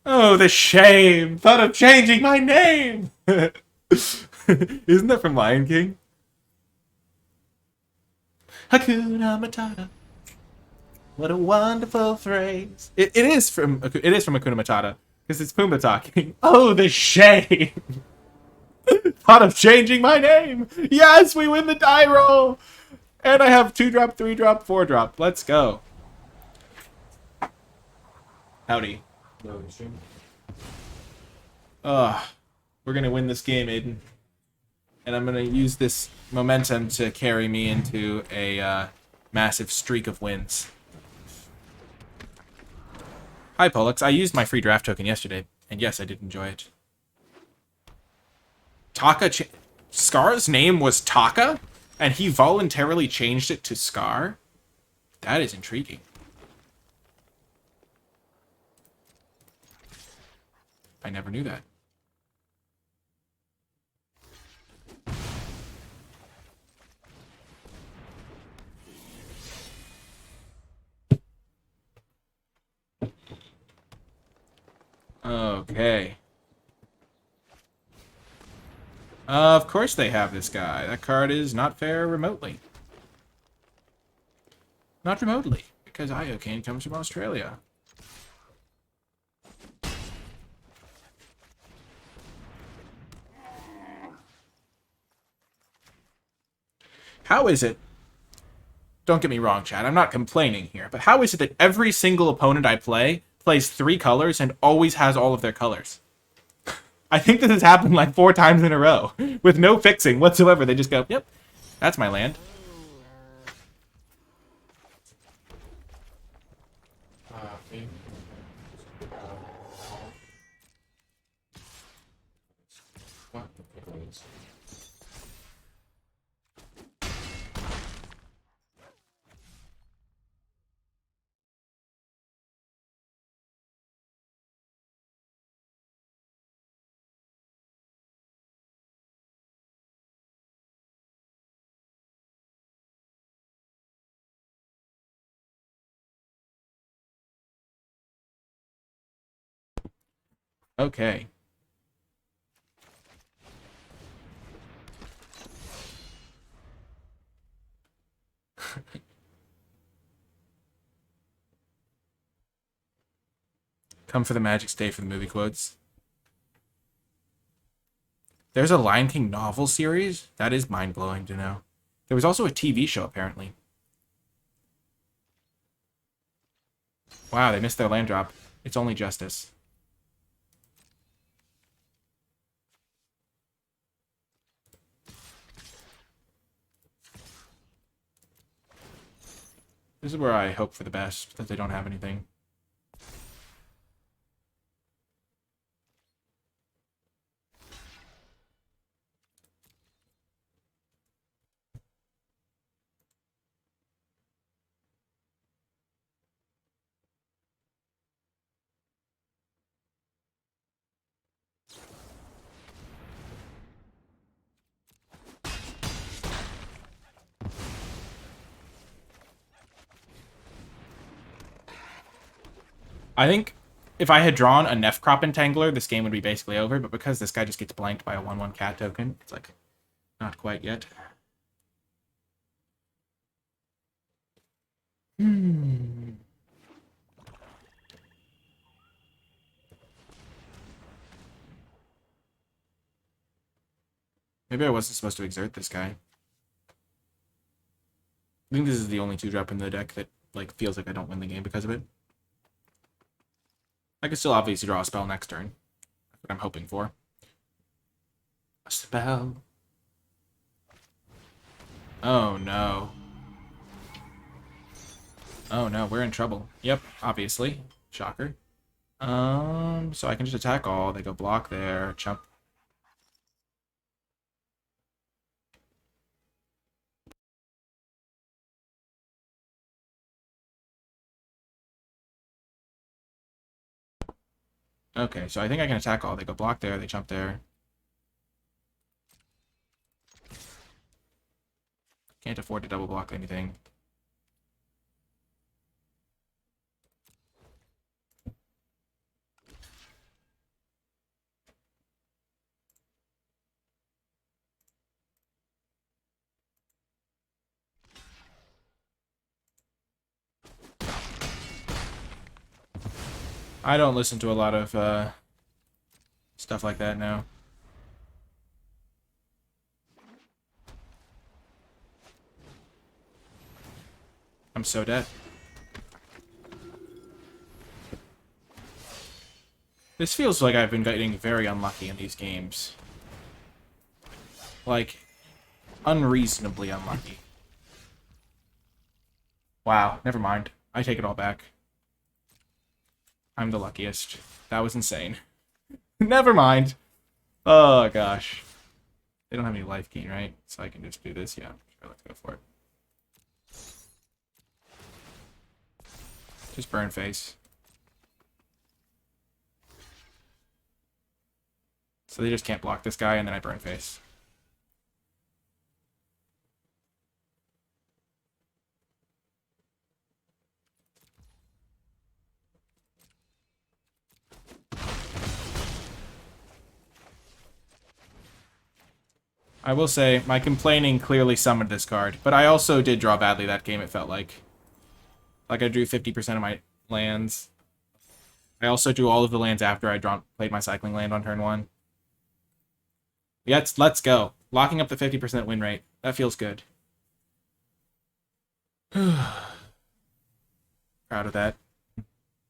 [SPEAKER 1] Oh, the shame! Thought of changing my name! Isn't that from Lion King? Hakuna Matata. What a wonderful phrase. It is from Akuna Matata because it's Pumbaa talking. Oh, the shame! Thought of changing my name. Yes, we win the die roll, and I have 2-drop, 3-drop, 4-drop. Let's go. Howdy. We're gonna win this game, Aiden, and I'm gonna use this momentum to carry me into a massive streak of wins. Hi, Pollux. I used my free draft token yesterday, and yes, I did enjoy it. Scar's name was Taka, and he voluntarily changed it to Scar? That is intriguing. I never knew that. Okay. Of course they have this guy. That card is not fair remotely. Not remotely, because Iocane comes from Australia. How is it? Don't get me wrong, Chad. I'm not complaining here, but how is it that every single opponent I play plays 3 colors and always has all of their colors? I think this has happened like 4 times in a row with no fixing whatsoever. They just go, yep, that's my land. Okay. Come for the magic, stay for the movie quotes. There's a Lion King novel series? That is mind-blowing to know. There was also a TV show, apparently. Wow, they missed their land drop. It's only justice. This is where I hope for the best, that they don't have anything. I think if I had drawn a Nefcrop Entangler, this game would be basically over, but because this guy just gets blanked by a 1/1 cat token, it's like, not quite yet. Hmm. Maybe I wasn't supposed to exert this guy. I think this is the only 2-drop in the deck that like feels like I don't win the game because of it. I could still obviously draw a spell next turn. That's what I'm hoping for. A spell. Oh no. Oh no, we're in trouble. Yep, obviously. Shocker. So I can just attack all. They go block there, chump. Okay, so I think I can attack all. They go block there, they jump there. Can't afford to double block anything. I don't listen to a lot of stuff like that now. I'm so dead. This feels like I've been getting very unlucky in these games. Like, unreasonably unlucky. Wow, never mind. I take it all back. I'm the luckiest. That was insane. Never mind. Oh, gosh. They don't have any life gain, right? So I can just do this. Yeah, sure, let's go for it. Just burn face. So they just can't block this guy, and then I burn face. I will say, my complaining clearly summoned this card, but I also did draw badly that game, it felt like. Like, I drew 50% of my lands. I also drew all of the lands after I played my cycling land on turn 1. Let's go. Locking up the 50% win rate. That feels good. Proud of that.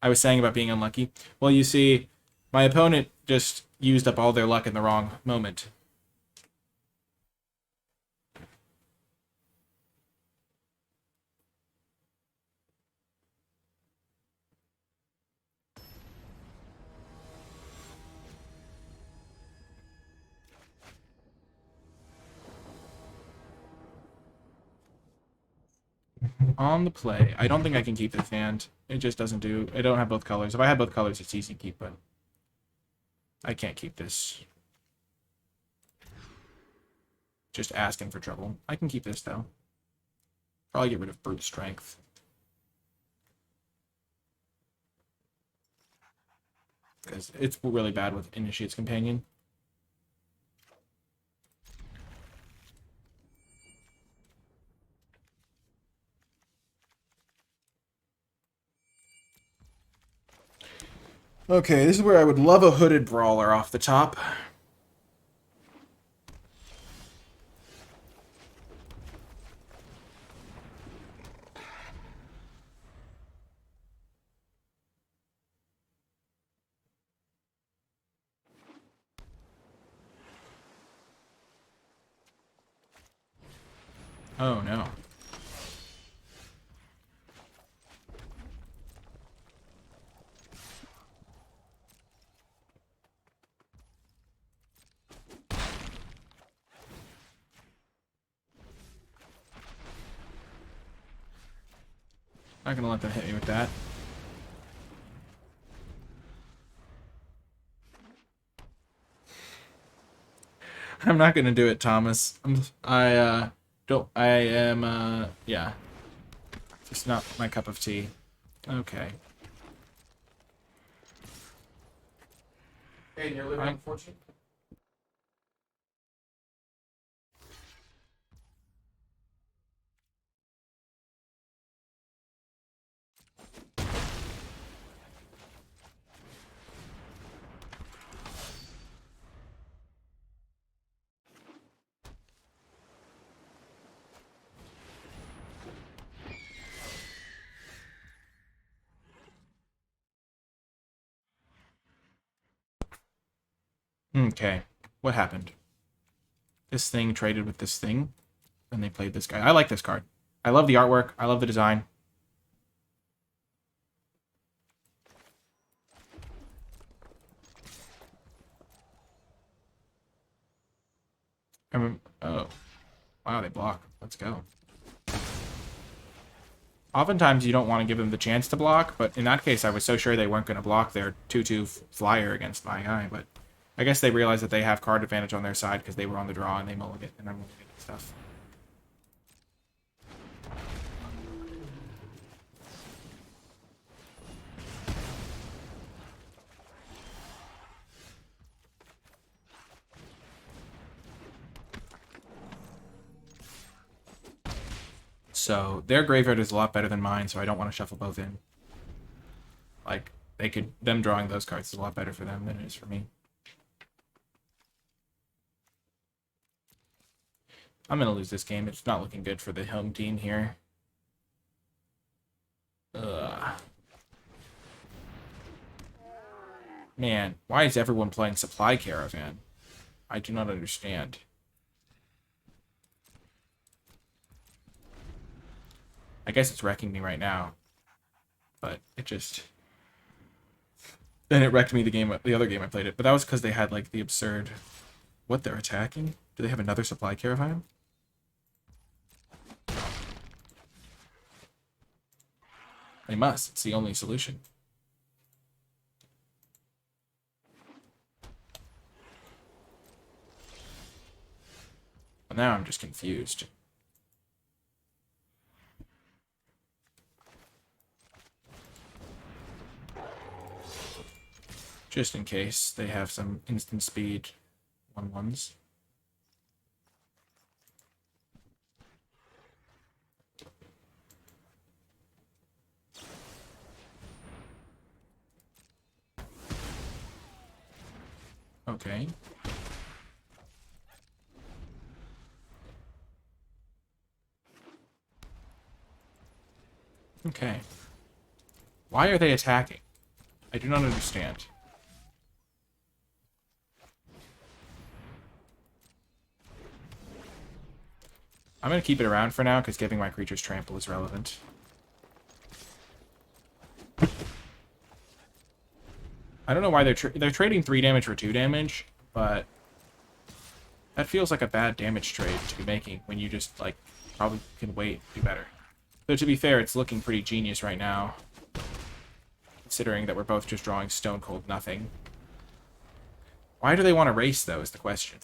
[SPEAKER 1] I was saying about being unlucky. Well, you see, my opponent just used up all their luck in the wrong moment. On the play. I don't think I can keep this hand. It just doesn't do... I don't have both colors. If I had both colors, it's easy to keep, but... I can't keep this. Just asking for trouble. I can keep this, though. Probably get rid of brute strength. Because it's really bad with Initiate's Companion. Okay, this is where I would love a Hooded Brawler off the top. Oh, no. Not gonna let them hit me with that. I'm not gonna do it, Thomas. Yeah. Just not my cup of tea. Okay.
[SPEAKER 3] Hey, you're living on fortune?
[SPEAKER 1] Okay. What happened? This thing traded with this thing, and they played this guy. I like this card. I love the artwork. I love the design. Oh. Wow, they block. Let's go. Oftentimes, you don't want to give them the chance to block, but in that case, I was so sure they weren't going to block their 2/2 flyer against my guy, but I guess they realized that they have card advantage on their side because they were on the draw and they mulligan, and I'm mulliganing stuff. So their graveyard is a lot better than mine, so I don't want to shuffle both in. Like, them drawing those cards is a lot better for them than it is for me. I'm gonna lose this game. It's not looking good for the home team here. Ugh. Man, why is everyone playing Supply Caravan? I do not understand. I guess it's wrecking me right now. But it just... Then it wrecked me the other game I played it. But that was because they had, like, the absurd... What, they're attacking? Do they have another Supply Caravan? They must. It's the only solution. Well, now I'm just confused. Just in case they have some instant speed 1/1s. Okay. Okay. Why are they attacking? I do not understand. I'm going to keep it around for now, because giving my creatures trample is relevant. I don't know why they're trading 3 damage for 2 damage, but that feels like a bad damage trade to be making when you just, like, probably can wait and do better. Though, to be fair, it's looking pretty genius right now, considering that we're both just drawing stone cold nothing. Why do they want to race, though, is the question.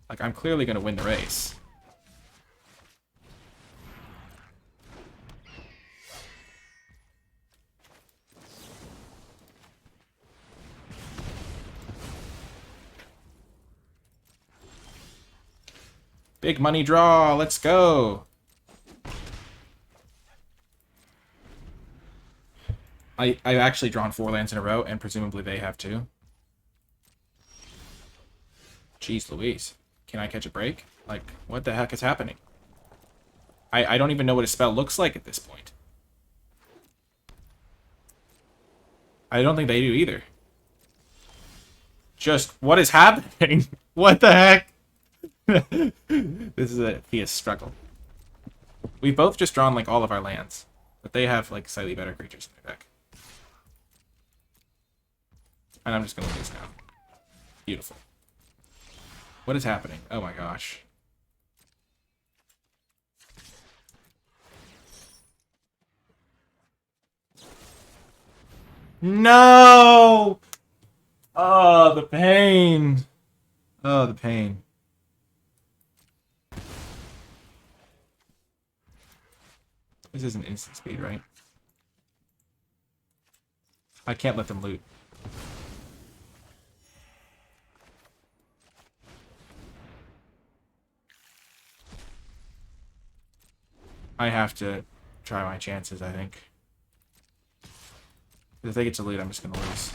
[SPEAKER 1] Like, I'm clearly going to win the race. Big money draw, let's go! I've actually drawn 4 lands in a row, and presumably they have too. Jeez Louise. Can I catch a break? Like, what the heck is happening? I don't even know what a spell looks like at this point. I don't think they do either. Just, what is happening? What the heck? This is a struggle. We've both just drawn, like, all of our lands. But they have, like, slightly better creatures in their deck. And I'm just gonna lose now. Beautiful. What is happening? Oh my gosh. No! Oh, the pain. Oh, the pain. This isn't instant speed, right? I can't let them loot. I have to try my chances, I think. If they get to lead, I'm just gonna lose.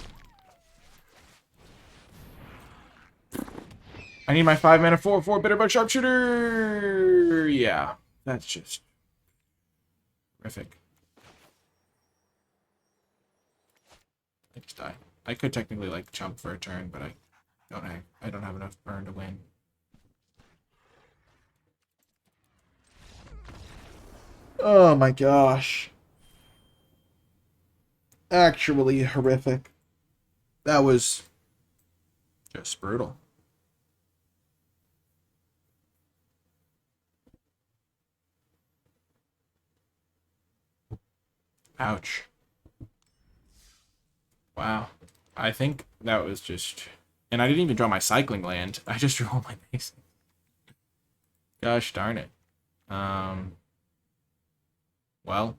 [SPEAKER 1] I need my 5-mana 4/4 Bitterbug Sharpshooter! Yeah, that's just horrific. I just die. I could technically, like, jump for a turn, but I don't have enough burn to win. Oh my gosh. Actually horrific. That was just brutal. Ouch. Wow. I think that was just... And I didn't even draw my cycling land. I just drew all my basics. Gosh darn it. Well,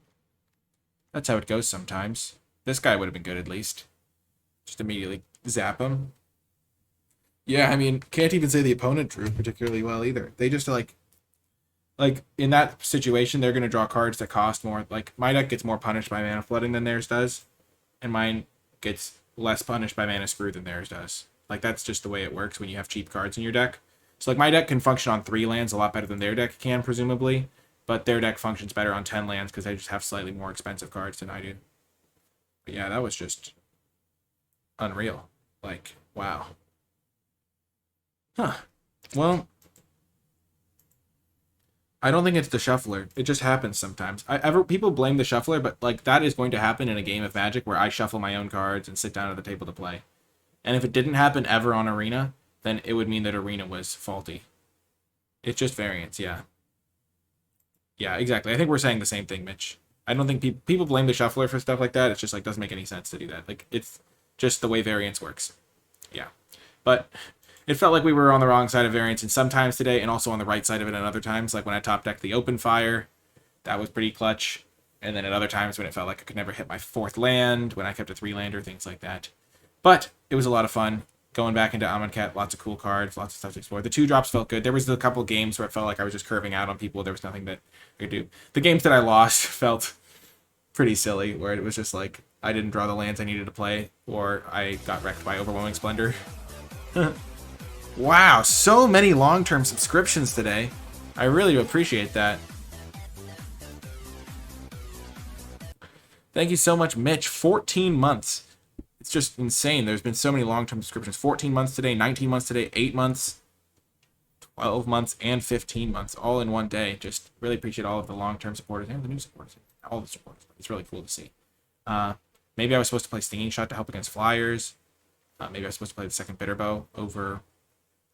[SPEAKER 1] that's how it goes sometimes. This guy would have been good at least. Just immediately zap him. Yeah, I mean, can't even say the opponent drew particularly well either. They just like in that situation, they're going to draw cards that cost more. Like, my deck gets more punished by mana flooding than theirs does. and mine gets less punished by Mana Screw than theirs does. Like, that's just the way it works when you have cheap cards in your deck. So, like, my deck can function on 3 lands a lot better than their deck can, presumably. But their deck functions better on 10 lands because they just have slightly more expensive cards than I do. But yeah, that was just unreal. Like, wow. Huh. Well, I don't think it's the shuffler. It just happens sometimes. People blame the shuffler, but like that is going to happen in a game of Magic where I shuffle my own cards and sit down at the table to play. And if it didn't happen ever on Arena, then it would mean that Arena was faulty. It's just variance, yeah. Yeah, exactly. I think we're saying the same thing, Mitch. I don't think people blame the shuffler for stuff like that. It's just like doesn't make any sense to do that. Like it's just the way variance works. Yeah. But it felt like we were on the wrong side of variance and sometimes today and also on the right side of it at other times. Like when I top decked the open fire, that was pretty clutch. And then at other times when it felt like I could never hit my 4th land, when I kept a 3-lander, things like that. But it was a lot of fun. Going back into Amonkhet, lots of cool cards, lots of stuff to explore. The 2-drops felt good. There was a couple games where it felt like I was just curving out on people. There was nothing that I could do. The games that I lost felt pretty silly, where it was just like I didn't draw the lands I needed to play, or I got wrecked by Overwhelming Splendor. Wow, so many long-term subscriptions today. I really appreciate that. Thank you so much, Mitch. 14 months. It's just insane. There's been so many long-term subscriptions. 14 months today, 19 months today, 8 months, 12 months, and 15 months, all in one day. Just really appreciate all of the long-term supporters and the new supporters. All the supporters. It's really cool to see. Maybe I was supposed to play Stinging Shot to help against Flyers. Maybe I was supposed to play the second Bitterbow over...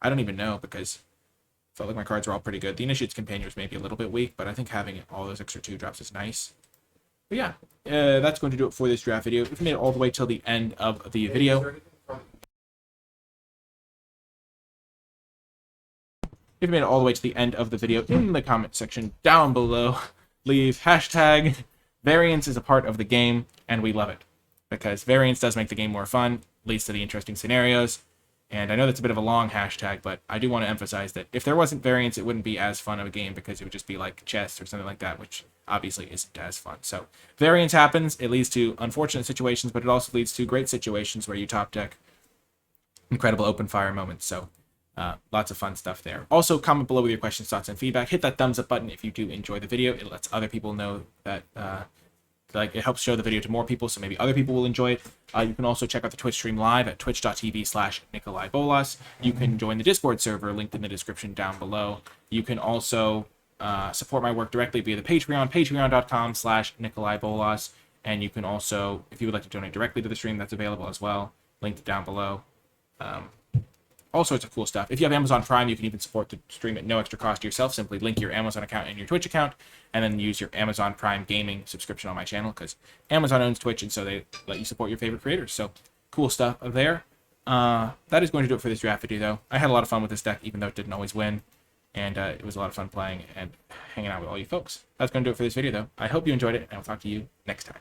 [SPEAKER 1] I don't even know, because I felt like my cards were all pretty good. The Initiate's Companion was maybe a little bit weak, but I think having all those extra 2-drops is nice. But yeah, that's going to do it for this draft video. If you made it all the way till the end of the video, in the comment section down below, leave hashtag variance is a part of the game, and we love it. Because variance does make the game more fun, leads to the interesting scenarios, and I know that's a bit of a long hashtag, but I do want to emphasize that if there wasn't variance, it wouldn't be as fun of a game, because it would just be like chess or something like that, which obviously isn't as fun. So variance happens, it leads to unfortunate situations, but it also leads to great situations where you top deck incredible open fire moments. So lots of fun stuff there. Also, comment below with your questions, thoughts, and feedback. Hit that thumbs up button if you do enjoy the video. It lets other people know that it helps show the video to more people, so maybe other people will enjoy it. You can also check out the Twitch stream live at twitch.tv/NicolaiBolas. You can join the Discord server, linked in the description down below. You can also support my work directly via the Patreon, patreon.com/NicolaiBolas. And you can also, if you would like to donate directly to the stream, that's available as well, linked down below. All sorts of cool stuff. If you have Amazon Prime, you can even support the stream at no extra cost to yourself. Simply link your Amazon account and your Twitch account, and then use your Amazon Prime gaming subscription on my channel, because Amazon owns Twitch, and so they let you support your favorite creators. So cool stuff there. That is going to do it for this draft video, though. I had a lot of fun with this deck, even though it didn't always win, and it was a lot of fun playing and hanging out with all you folks. That's going to do it for this video, though. I hope you enjoyed it, and I'll talk to you next time.